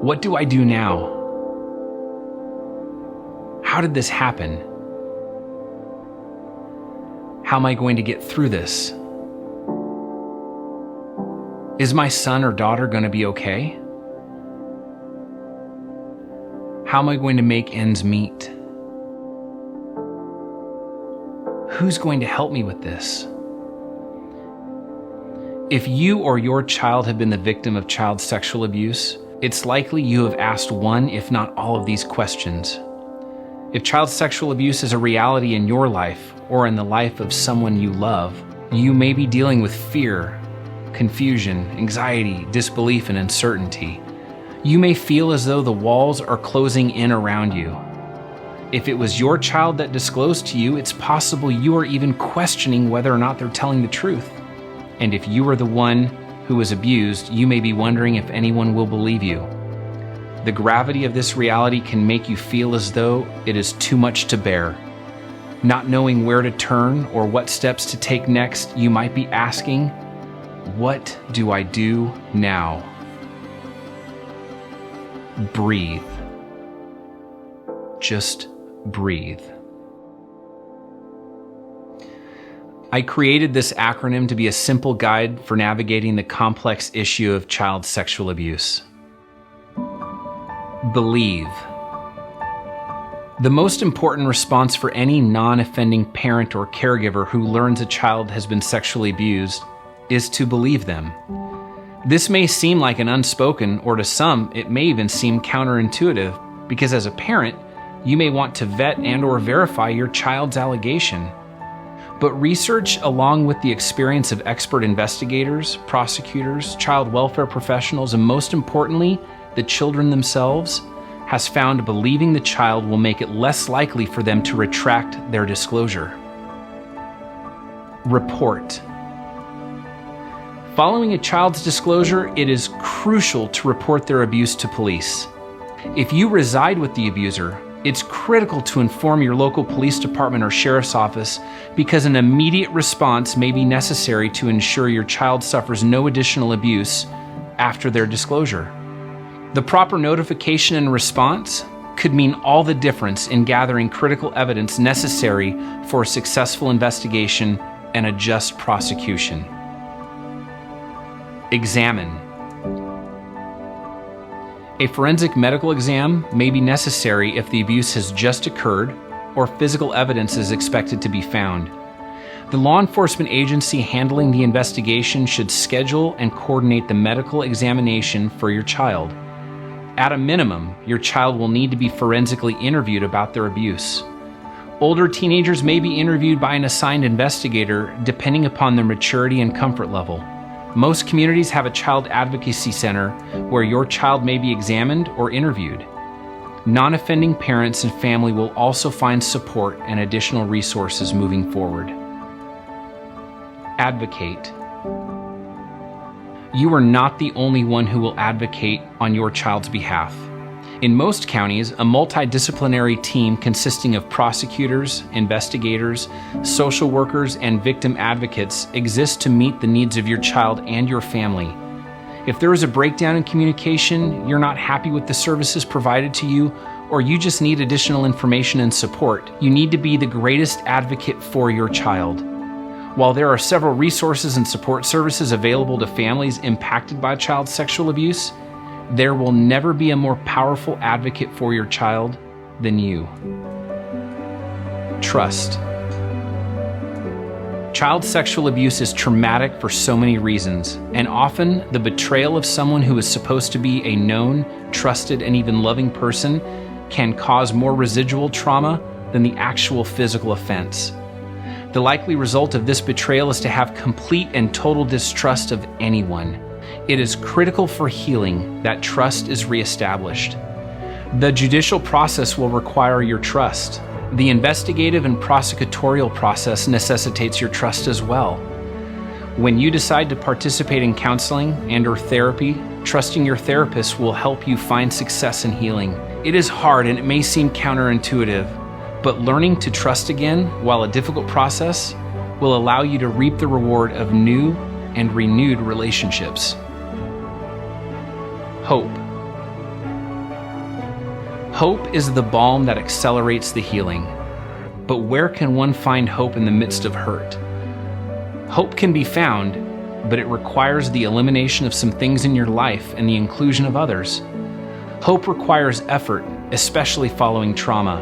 What do I do now? How did this happen? How am I going to get through this? Is my son or daughter going to be okay? How am I going to make ends meet? Who's going to help me with this? If you or your child have been the victim of child sexual abuse, it's likely you have asked one, if not all of these questions. If child sexual abuse is a reality in your life or in the life of someone you love, you may be dealing with fear, confusion, anxiety, disbelief, and uncertainty. You may feel as though the walls are closing in around you. If it was your child that disclosed to you, it's possible you are even questioning whether or not they're telling the truth. And if you are the one who was abused, you may be wondering if anyone will believe you. The gravity of this reality can make you feel as though it is too much to bear. Not knowing where to turn or what steps to take next, you might be asking, what do I do now? Breathe. Just breathe. I created this acronym to be a simple guide for navigating the complex issue of child sexual abuse. Believe. The most important response for any non-offending parent or caregiver who learns a child has been sexually abused is to believe them. This may seem like an unspoken, or to some, it may even seem counterintuitive, because as a parent, you may want to vet and/or verify your child's allegation. But research, along with the experience of expert investigators, prosecutors, child welfare professionals, and most importantly, the children themselves, has found believing the child will make it less likely for them to retract their disclosure. Report. Following a child's disclosure, it is crucial to report their abuse to police. If you reside with the abuser, it's critical to inform your local police department or sheriff's office, because an immediate response may be necessary to ensure your child suffers no additional abuse after their disclosure. The proper notification and response could mean all the difference in gathering critical evidence necessary for a successful investigation and a just prosecution. Examine. A forensic medical exam may be necessary if the abuse has just occurred or physical evidence is expected to be found. The law enforcement agency handling the investigation should schedule and coordinate the medical examination for your child. At a minimum, your child will need to be forensically interviewed about their abuse. Older teenagers may be interviewed by an assigned investigator depending upon their maturity and comfort level. Most communities have a child advocacy center where your child may be examined or interviewed. Non-offending parents and family will also find support and additional resources moving forward. Advocate. You are not the only one who will advocate on your child's behalf. In most counties, a multidisciplinary team consisting of prosecutors, investigators, social workers, and victim advocates exists to meet the needs of your child and your family. If there is a breakdown in communication, you're not happy with the services provided to you, or you just need additional information and support, you need to be the greatest advocate for your child. While there are several resources and support services available to families impacted by child sexual abuse, there will never be a more powerful advocate for your child than you. Trust. Child sexual abuse is traumatic for so many reasons, and often the betrayal of someone who is supposed to be a known, trusted, and even loving person can cause more residual trauma than the actual physical offense. The likely result of this betrayal is to have complete and total distrust of anyone. It is critical for healing that trust is reestablished. The judicial process will require your trust. The investigative and prosecutorial process necessitates your trust as well. When you decide to participate in counseling and/or therapy, trusting your therapist will help you find success in healing. It is hard and it may seem counterintuitive, but learning to trust again, while a difficult process, will allow you to reap the reward of new and renewed relationships. Hope. Hope is the balm that accelerates the healing. But where can one find hope in the midst of hurt? Hope can be found, but it requires the elimination of some things in your life and the inclusion of others. Hope requires effort, especially following trauma.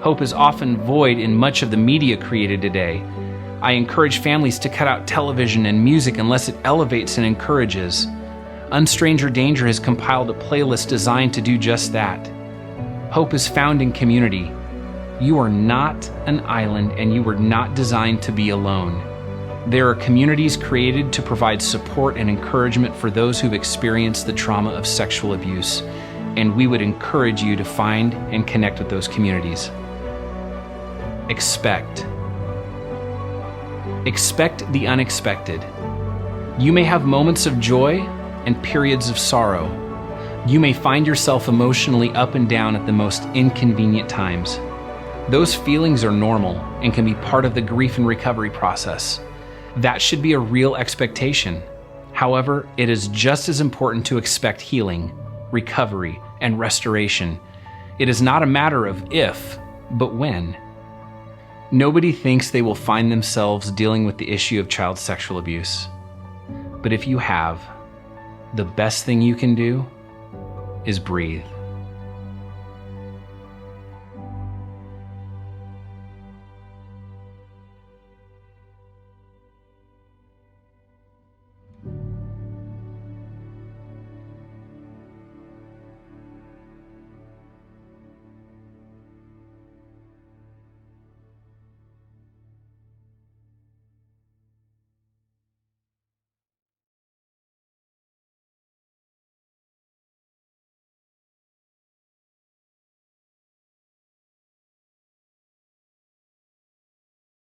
Hope is often void in much of the media created today. I encourage families to cut out television and music unless it elevates and encourages. Unstranger Danger has compiled a playlist designed to do just that. Hope is found in community. You are not an island, and you were not designed to be alone. There are communities created to provide support and encouragement for those who've experienced the trauma of sexual abuse, and we would encourage you to find and connect with those communities. Expect. Expect the unexpected. You may have moments of joy and periods of sorrow. You may find yourself emotionally up and down at the most inconvenient times. Those feelings are normal and can be part of the grief and recovery process. That should be a real expectation. However, it is just as important to expect healing, recovery, and restoration. It is not a matter of if, but when. Nobody thinks they will find themselves dealing with the issue of child sexual abuse. But if you have, the best thing you can do is breathe.